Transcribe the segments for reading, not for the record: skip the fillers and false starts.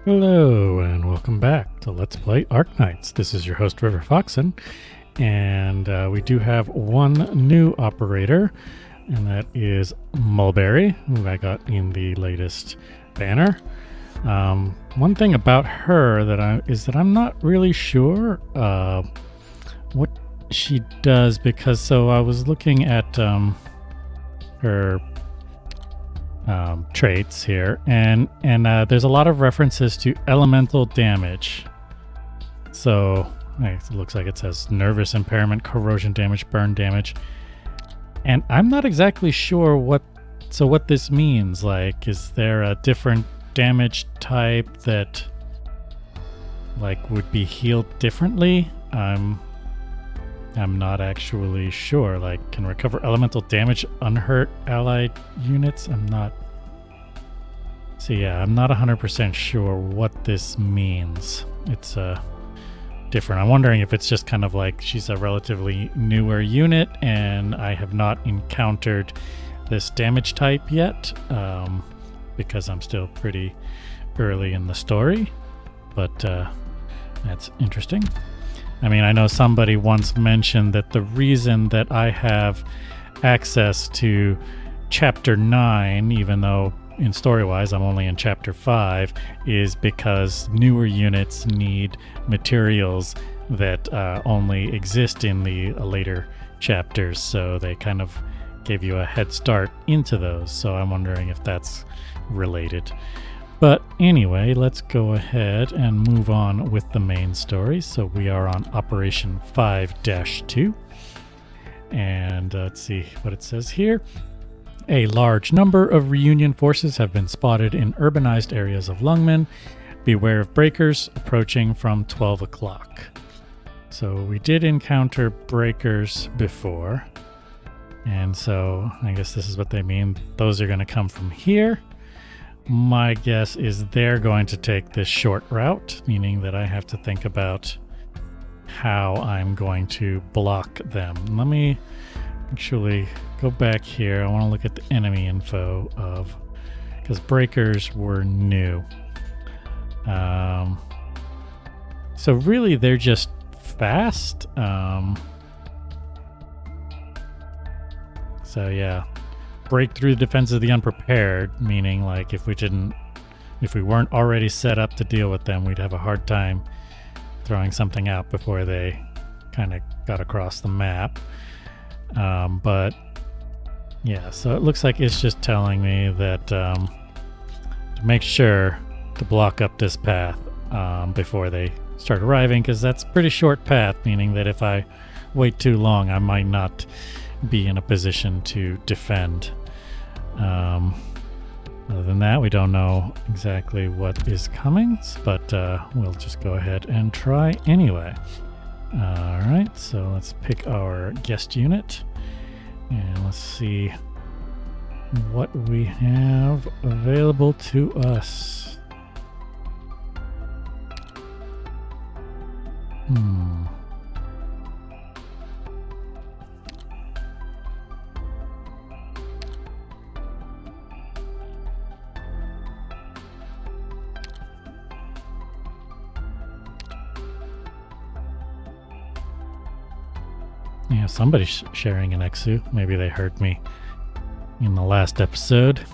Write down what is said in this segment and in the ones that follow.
Hello and welcome back to Let's Play Arknights. This is your host River Foxen, and we do have one new operator, and that is Mulberry, who I got in the latest banner. One thing about her that I'm not really sure what she does, because I was looking at her traits here, and there's a lot of references to elemental damage. So it looks like it says nervous impairment, corrosion damage, burn damage, and I'm not exactly sure what this means. Like, is there a different damage type that would be healed differently? I'm not actually sure. Like, can recover elemental damage unhurt allied units? I'm not 100% sure what this means. It's different. I'm wondering if it's just kind of like she's a relatively newer unit and I have not encountered this damage type yet, because I'm still pretty early in the story. But that's interesting. I mean, I know somebody once mentioned that the reason that I have access to Chapter 9, even though in story-wise I'm only in Chapter 5, is because newer units need materials that only exist in the later chapters, so they kind of give you a head start into those. So I'm wondering if that's related. But anyway, let's go ahead and move on with the main story. So we are on Operation 5-2. And let's see what it says here. A large number of reunion forces have been spotted in urbanized areas of Lungmen. Beware of breakers approaching from 12 o'clock. So we did encounter breakers before. And so I guess this is what they mean. Those are going to come from here. My guess is they're going to take this short route, meaning that I have to think about how I'm going to block them. Let me actually go back here. I want to look at the enemy info because breakers were new. So really they're just fast. So yeah. Break through the defense of the unprepared, meaning like if we weren't already set up to deal with them, we'd have a hard time throwing something out before they kind of got across the map. But yeah, so it looks like it's just telling me that to make sure to block up this path before they start arriving, because that's a pretty short path, meaning that if I wait too long, I might not be in a position to defend. Other than that, we don't know exactly what is coming, but we'll just go ahead and try anyway. Alright, so let's pick our guest unit and let's see what we have available to us. Yeah, somebody's sharing an Exu. Maybe they heard me in the last episode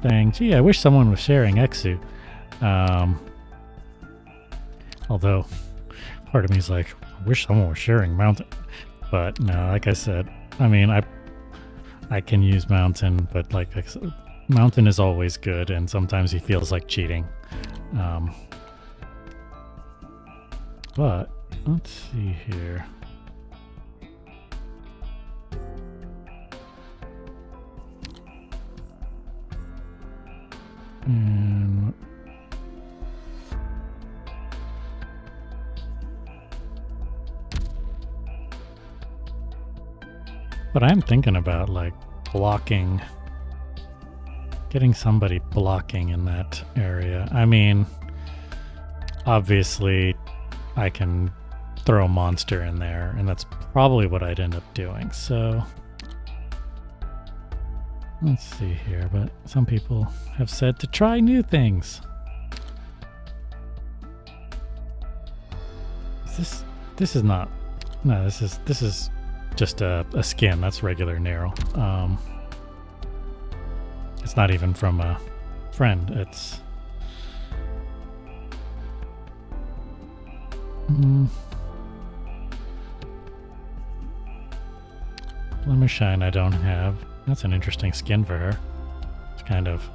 saying, gee, I wish someone was sharing Exu. Although part of me is like, I wish someone was sharing Mountain. But no, like I said, I mean, I can use Mountain, but like I said, Mountain is always good, and sometimes he feels like cheating. But let's see here. But I'm thinking about like blocking, getting somebody blocking in that area. I mean, obviously I can throw a monster in there, and that's probably what I'd end up doing. So let's see here, but some people have said to try new things. This is not... No, this is just a skin. That's regular Nero. It's not even from a friend. It's... Blemish Shine I don't have. That's an interesting skin for her. It's kind of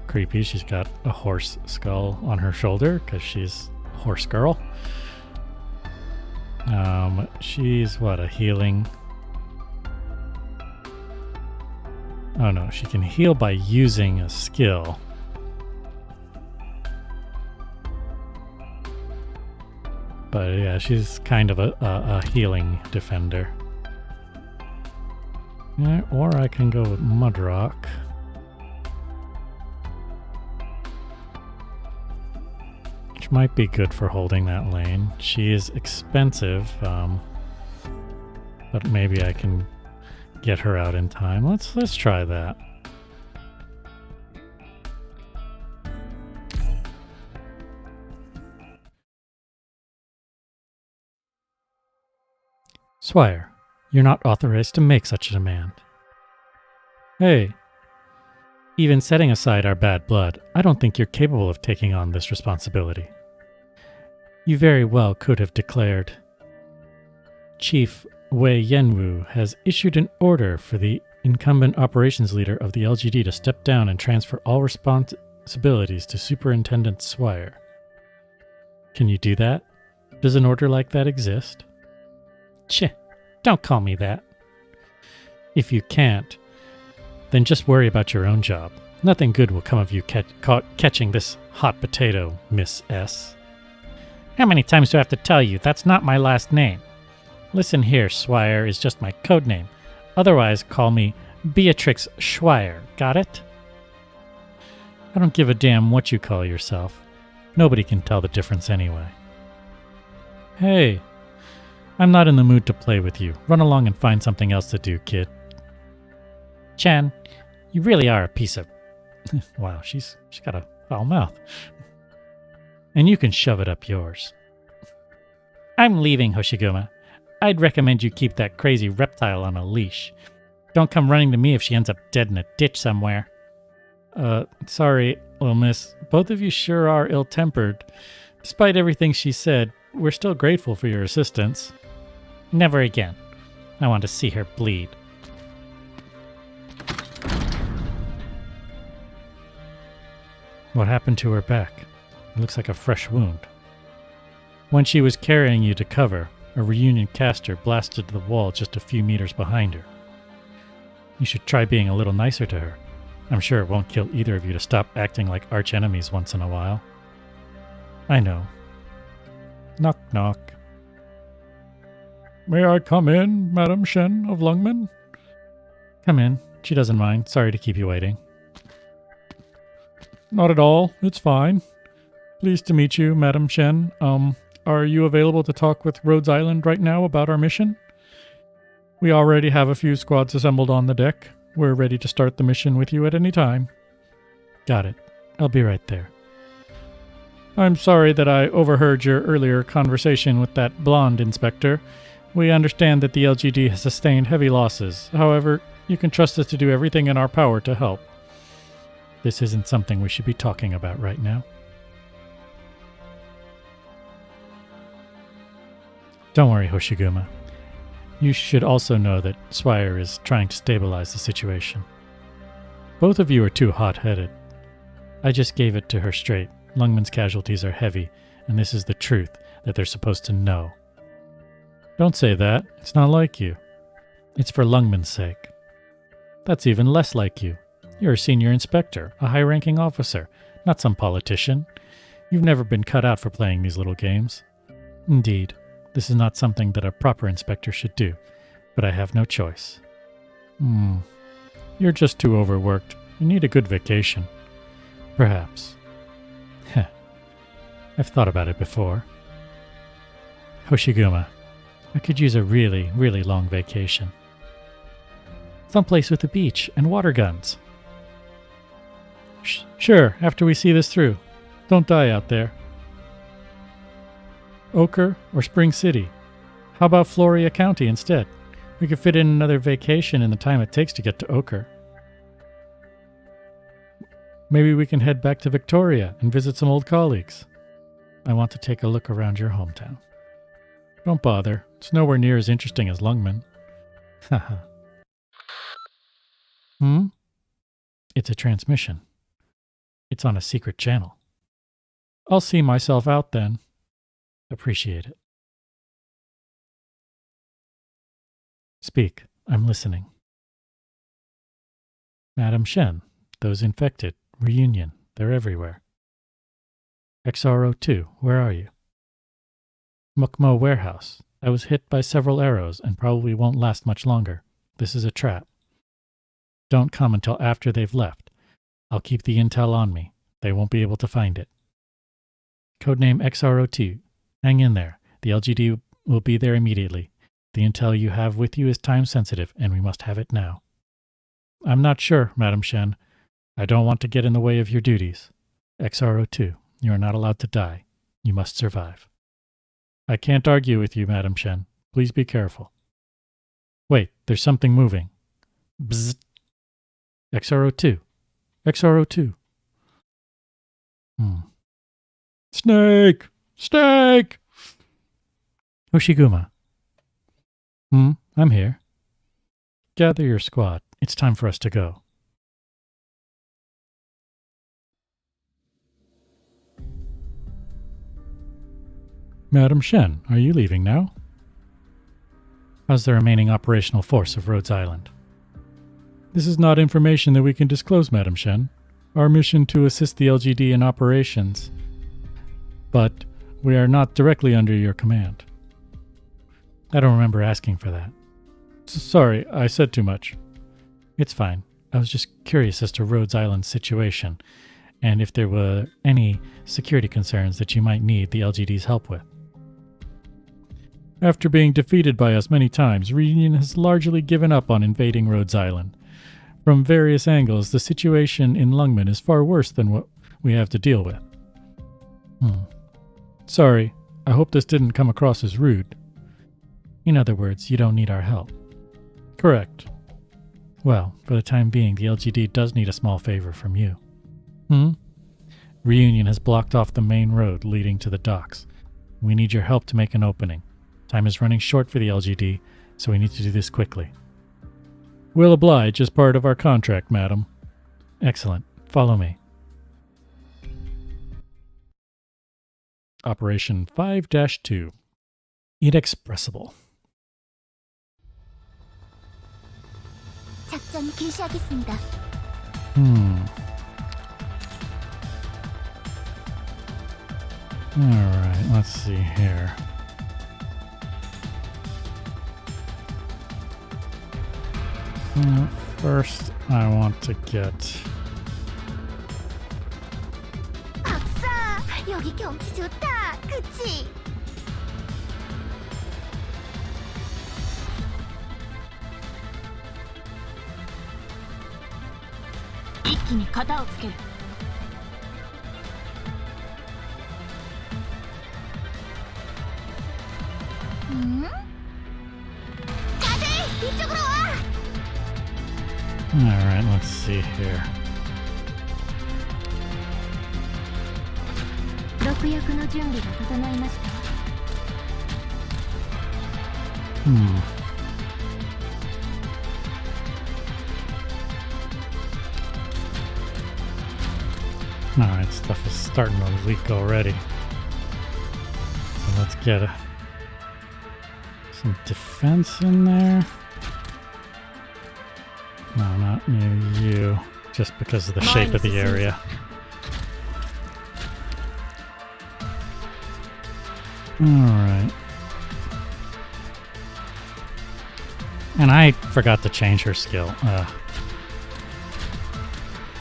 creepy. She's got a horse skull on her shoulder because she's a horse girl. She's what, a healing... Oh no, she can heal by using a skill. But yeah, she's kind of a healing defender. Yeah, or I can go with Mudrock. Which might be good for holding that lane. She is expensive, but maybe I can get her out in time. Let's try that. Swire, you're not authorized to make such a demand. Hey, even setting aside our bad blood, I don't think you're capable of taking on this responsibility. You very well could have declared, Chief Wei Yenwu has issued an order for the incumbent operations leader of the LGD to step down and transfer all responsibilities to Superintendent Swire. Can you do that? Does an order like that exist? Cheh, don't call me that. If you can't, then just worry about your own job. Nothing good will come of you catching this hot potato, Miss S. How many times do I have to tell you? That's not my last name. Listen here, Swire is just my code name. Otherwise, call me Beatrix Schweier. Got it? I don't give a damn what you call yourself. Nobody can tell the difference anyway. Hey, I'm not in the mood to play with you. Run along and find something else to do, kid. Chen, you really are a piece of... Wow, she's got a foul mouth. And you can shove it up yours. I'm leaving, Hoshiguma. I'd recommend you keep that crazy reptile on a leash. Don't come running to me if she ends up dead in a ditch somewhere. Sorry, little miss. Both of you sure are ill-tempered. Despite everything she said, we're still grateful for your assistance. Never again. I want to see her bleed. What happened to her back? It looks like a fresh wound. When she was carrying you to cover, a reunion caster blasted the wall just a few meters behind her. You should try being a little nicer to her. I'm sure it won't kill either of you to stop acting like arch-enemies once in a while. I know. Knock, knock. May I come in, Madam Shen of Lungmen? Come in. She doesn't mind. Sorry to keep you waiting. Not at all. It's fine. Pleased to meet you, Madam Shen. Are you available to talk with Rhodes Island right now about our mission? We already have a few squads assembled on the deck. We're ready to start the mission with you at any time. Got it. I'll be right there. I'm sorry that I overheard your earlier conversation with that blonde inspector. We understand that the LGD has sustained heavy losses. However, you can trust us to do everything in our power to help. This isn't something we should be talking about right now. Don't worry, Hoshiguma. You should also know that Swire is trying to stabilize the situation. Both of you are too hot-headed. I just gave it to her straight. Lungman's casualties are heavy, and this is the truth that they're supposed to know. Don't say that. It's not like you. It's for Lungman's sake. That's even less like you. You're a senior inspector, a high-ranking officer, not some politician. You've never been cut out for playing these little games. Indeed. This is not something that a proper inspector should do, but I have no choice. You're just too overworked. You need a good vacation. Perhaps. Heh. I've thought about it before. Hoshiguma, I could use a really, really long vacation. Someplace with a beach and water guns. Sure, after we see this through. Don't die out there. Ochre, or Spring City? How about Floria County instead? We could fit in another vacation in the time it takes to get to Ochre. Maybe we can head back to Victoria and visit some old colleagues. I want to take a look around your hometown. Don't bother. It's nowhere near as interesting as Lungmen. Haha. It's a transmission. It's on a secret channel. I'll see myself out then. Appreciate it. Speak. I'm listening. Madam Shen, those infected, reunion, they're everywhere. XRO2, where are you? Mukmo warehouse. I was hit by several arrows and probably won't last much longer. This is a trap. Don't come until after they've left. I'll keep the intel on me. They won't be able to find it. Codename XRO2. Hang in there. The LGD will be there immediately. The intel you have with you is time sensitive, and we must have it now. I'm not sure, Madam Shen. I don't want to get in the way of your duties. XRO2, you are not allowed to die. You must survive. I can't argue with you, Madam Shen. Please be careful. Wait, there's something moving. Bzzzt. XRO2. XRO2. Snake! Snake! Hoshiguma. I'm here. Gather your squad. It's time for us to go. Madam Shen, are you leaving now? How's the remaining operational force of Rhodes Island? This is not information that we can disclose, Madam Shen. Our mission to assist the LGD in operations, but we are not directly under your command. I don't remember asking for that. Sorry, I said too much. It's fine. I was just curious as to Rhodes Island's situation, and if there were any security concerns that you might need the LGD's help with. After being defeated by us many times, Reunion has largely given up on invading Rhodes Island. From various angles, the situation in Lungmen is far worse than what we have to deal with. Sorry, I hope this didn't come across as rude. In other words, you don't need our help. Correct. Well, for the time being, the LGD does need a small favor from you. Reunion has blocked off the main road leading to the docks. We need your help to make an opening. Time is running short for the LGD, so we need to do this quickly. We'll oblige as part of our contract, madam. Excellent. Follow me. Operation 5-2. Inexpressible. 작전 개시하겠습니다. Alright, let's see here. First, I want to get... 박사, 여기 경치 좋다. 그치?一気に型をつける。風、이쪽으로 와. Alright, let's see here. 毒薬の準備が整いました。Alright, stuff is starting to leak already. So let's get some defense in there. No, not you, just because of the shape of the area. Alright. And I forgot to change her skill.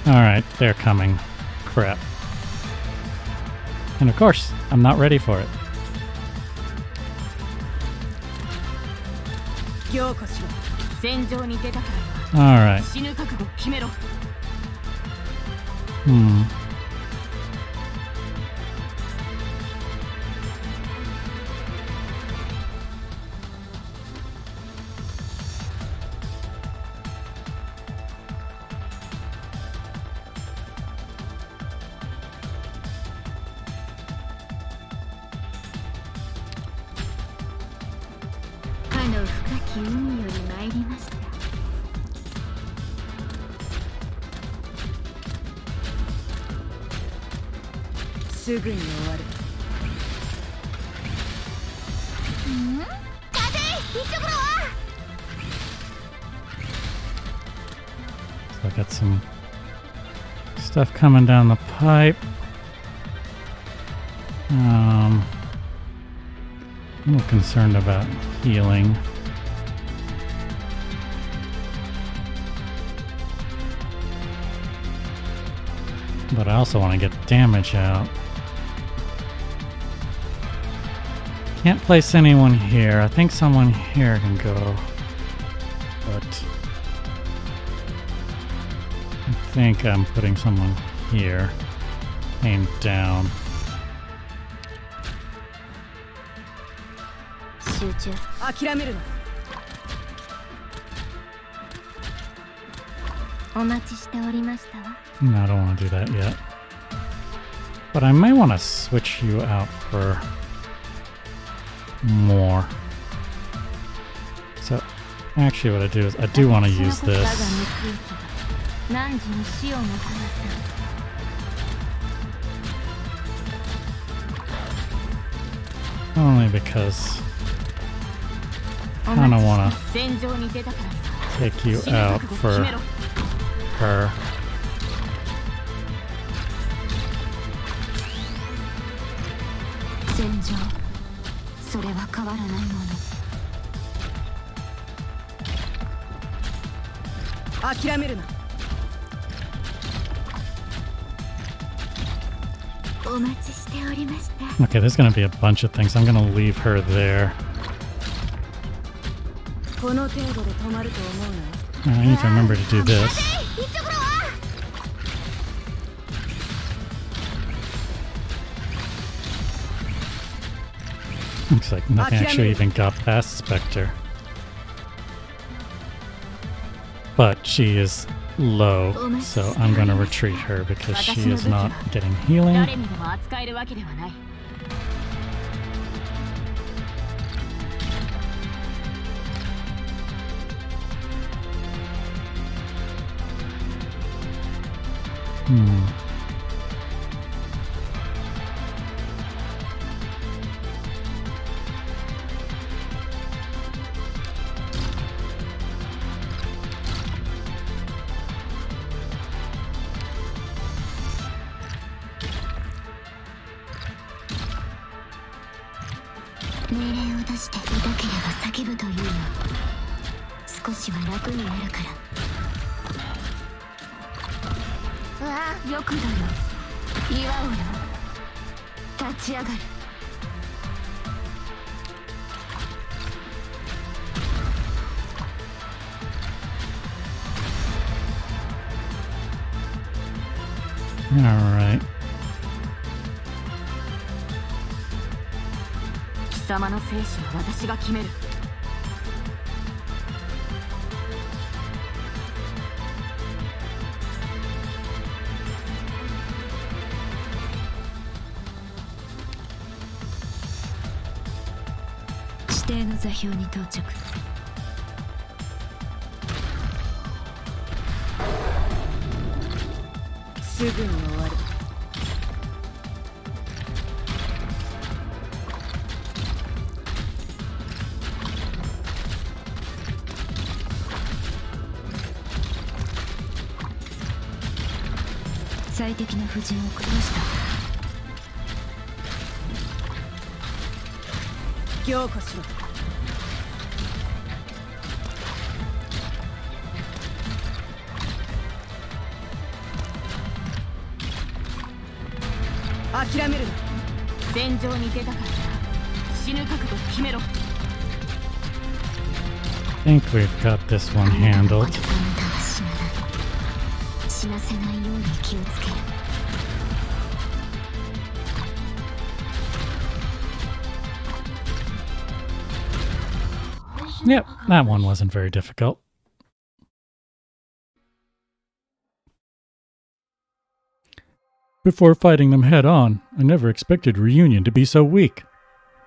Alright, they're coming. Crap. And of course, I'm not ready for it. Alright. の深き海より参りました。すぐに終わる。風一直路は So I got some stuff coming down the pipe. I'm a little concerned about healing. But I also want to get damage out. Can't place anyone here. I think someone here can go. But I think I'm putting someone here. Aim down. 集中。諦めるな。お待ちしておりましたわ。 No, I don't want to do that yet. But I may want to switch you out for more. So, actually what I do is I do want to use this. Only because I kind of want to take you out for her. 戦場、それは変わらないもの。諦めるな。お待ちしておりました。 Okay, there's going to be a bunch of things. I'm going to leave her there. この程度で止まると思うな。 I need to remember to do this. Looks like nothing actually even got past Spectre. But she is low, so I'm going to retreat her because she is not getting healing. Alright. 貴様の生死は私が決める。指定の座標に到着。すぐに終わる。最適な布陣を崩した。凝固しろ。諦めるな。戦場に出たからな。死ぬ覚悟決めろ。 I think we've got this one handled. 死なせないように気をつける。 Yep, that one wasn't very difficult. Before fighting them head on, I never expected Reunion to be so weak.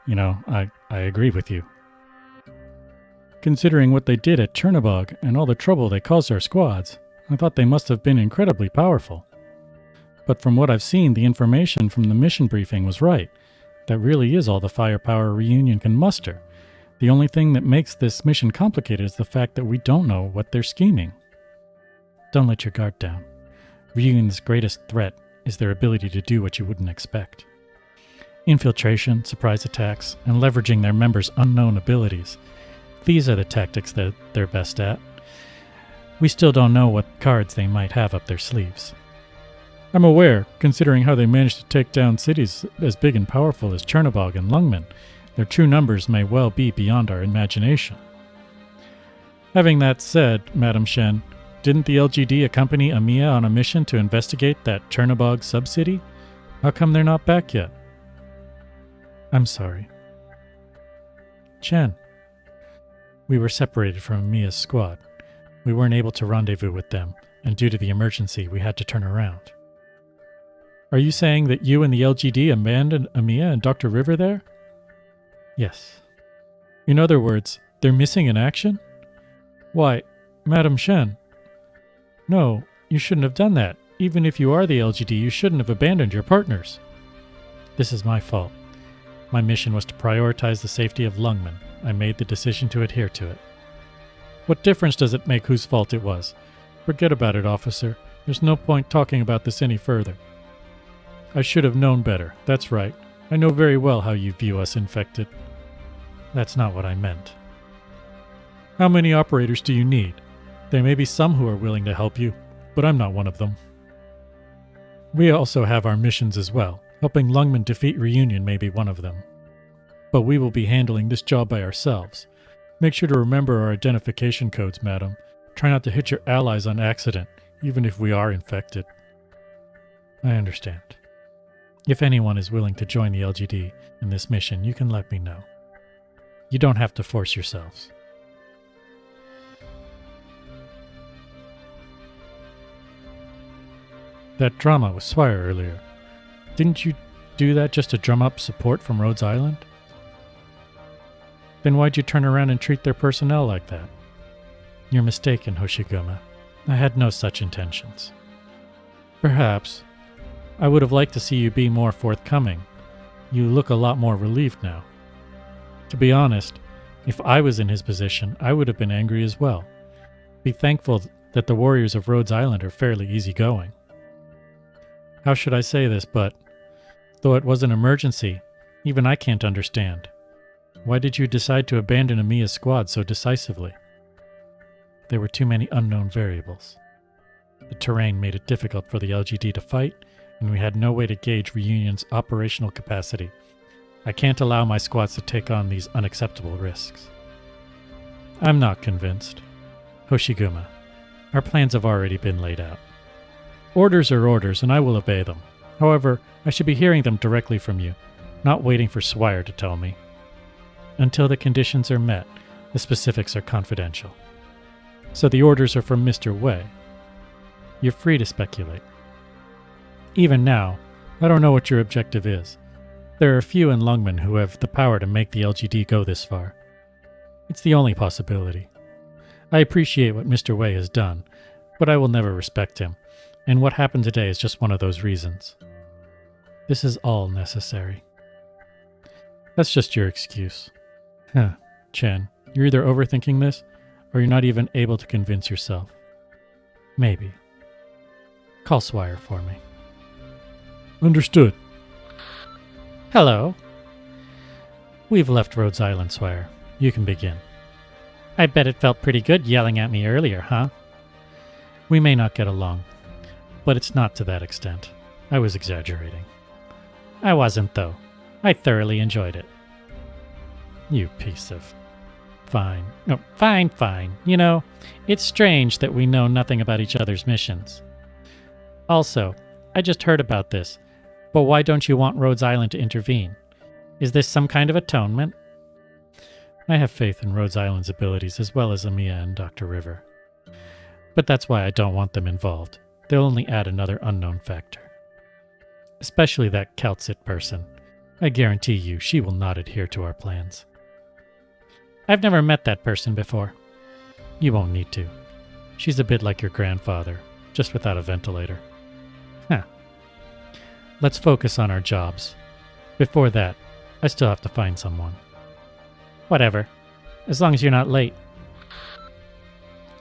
You know, I agree with you. Considering what they did at Chernobog and all the trouble they caused our squads, I thought they must have been incredibly powerful. But from what I've seen, the information from the mission briefing was right. That really is all the firepower Reunion can muster. The only thing that makes this mission complicated is the fact that we don't know what they're scheming. Don't let your guard down. Reunion's greatest threat is their ability to do what you wouldn't expect. Infiltration, surprise attacks, and leveraging their members' unknown abilities. These are the tactics that they're best at. We still don't know what cards they might have up their sleeves. I'm aware, considering how they managed to take down cities as big and powerful as Chernobog and Lungmen, their true numbers may well be beyond our imagination. Having that said, Madam Shen, didn't the LGD accompany Amiya on a mission to investigate that Chernobog sub-city? How come they're not back yet? I'm sorry. Chen. We were separated from Amiya's squad. We weren't able to rendezvous with them, and due to the emergency, we had to turn around. Are you saying that you and the LGD abandoned Amiya and Dr. River there? Yes. In other words, they're missing in action? Why, Madam Shen. No, you shouldn't have done that. Even if you are the LGD, you shouldn't have abandoned your partners. This is my fault. My mission was to prioritize the safety of Lungmen. I made the decision to adhere to it. What difference does it make whose fault it was? Forget about it, officer. There's no point talking about this any further. I should have known better. That's right. I know very well how you view us infected. That's not what I meant. How many operators do you need? There may be some who are willing to help you, but I'm not one of them. We also have our missions as well. Helping Lungmen defeat Reunion may be one of them. But we will be handling this job by ourselves. Make sure to remember our identification codes, madam. Try not to hit your allies on accident, even if we are infected. I understand. If anyone is willing to join the LGD in this mission, you can let me know. You don't have to force yourselves. That drama with Swire earlier. Didn't you do that just to drum up support from Rhodes Island? Then why'd you turn around and treat their personnel like that? You're mistaken, Hoshiguma. I had no such intentions. Perhaps. I would have liked to see you be more forthcoming. You look a lot more relieved now. To be honest, if I was in his position, I would have been angry as well. Be thankful that the warriors of Rhodes Island are fairly easygoing. How should I say this, but though it was an emergency, even I can't understand. Why did you decide to abandon Amiya's squad so decisively? There were too many unknown variables. The terrain made it difficult for the LGD to fight, and we had no way to gauge Reunion's operational capacity. I can't allow my squads to take on these unacceptable risks. I'm not convinced. Hoshiguma, our plans have already been laid out. Orders are orders, and I will obey them. However, I should be hearing them directly from you, not waiting for Swire to tell me. Until the conditions are met, the specifics are confidential. So the orders are from Mr. Wei. You're free to speculate. Even now, I don't know what your objective is. There are few in Lungmen who have the power to make the LGD go this far. It's the only possibility. I appreciate what Mr. Wei has done, but I will never respect him, and what happened today is just one of those reasons. This is all necessary. That's just your excuse. Chen, you're either overthinking this, or you're not even able to convince yourself. Maybe. Call Swire for me. Understood. Hello. We've left Rhodes Island, Swire. You can begin. I bet it felt pretty good yelling at me earlier, huh? We may not get along, but it's not to that extent. I was exaggerating. I wasn't, though. I thoroughly enjoyed it. You piece of... Fine. No, fine. You know, it's strange that we know nothing about each other's missions. Also, I just heard about this, but why don't you want Rhodes Island to intervene? Is this some kind of atonement? I have faith in Rhodes Island's abilities as well as Amiya and Dr. River. But that's why I don't want them involved. They'll only add another unknown factor. Especially that Kaltsit person. I guarantee you she will not adhere to our plans. I've never met that person before. You won't need to. She's a bit like your grandfather, just without a ventilator. Huh. Let's focus on our jobs. Before that, I still have to find someone. Whatever. As long as you're not late.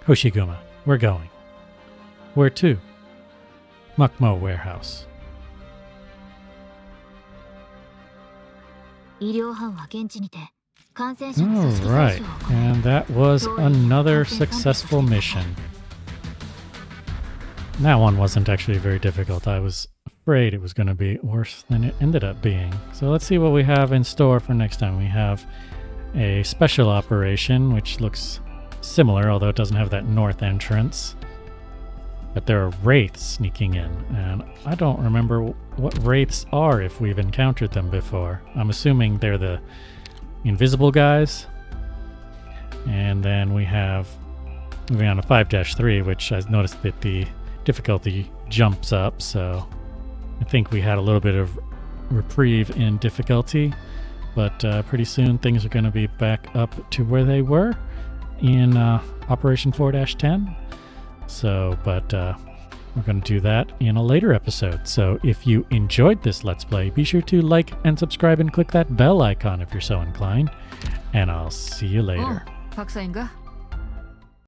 Hoshiguma, we're going. Where to? Mukmo Warehouse. 医療班は現地にて感染者の組織 Alright, 採取を行い and that was another successful mission. That one wasn't actually very difficult. I was afraid it was going to be worse than it ended up being. So let's see what we have in store for next time. We have a special operation, which looks similar, although it doesn't have that north entrance. But there are wraiths sneaking in, and I don't remember what wraiths are if we've encountered them before. I'm assuming they're the invisible guys. And then we have, moving on to 5-3, which I noticed that the difficulty jumps up, so I think we had a little bit of reprieve in difficulty, but pretty soon things are going to be back up to where they were in Operation 4-10. So, but we're going to do that in a later episode. So if you enjoyed this Let's Play, be sure to like and subscribe and click that bell icon if you're so inclined. And I'll see you later. パクサインが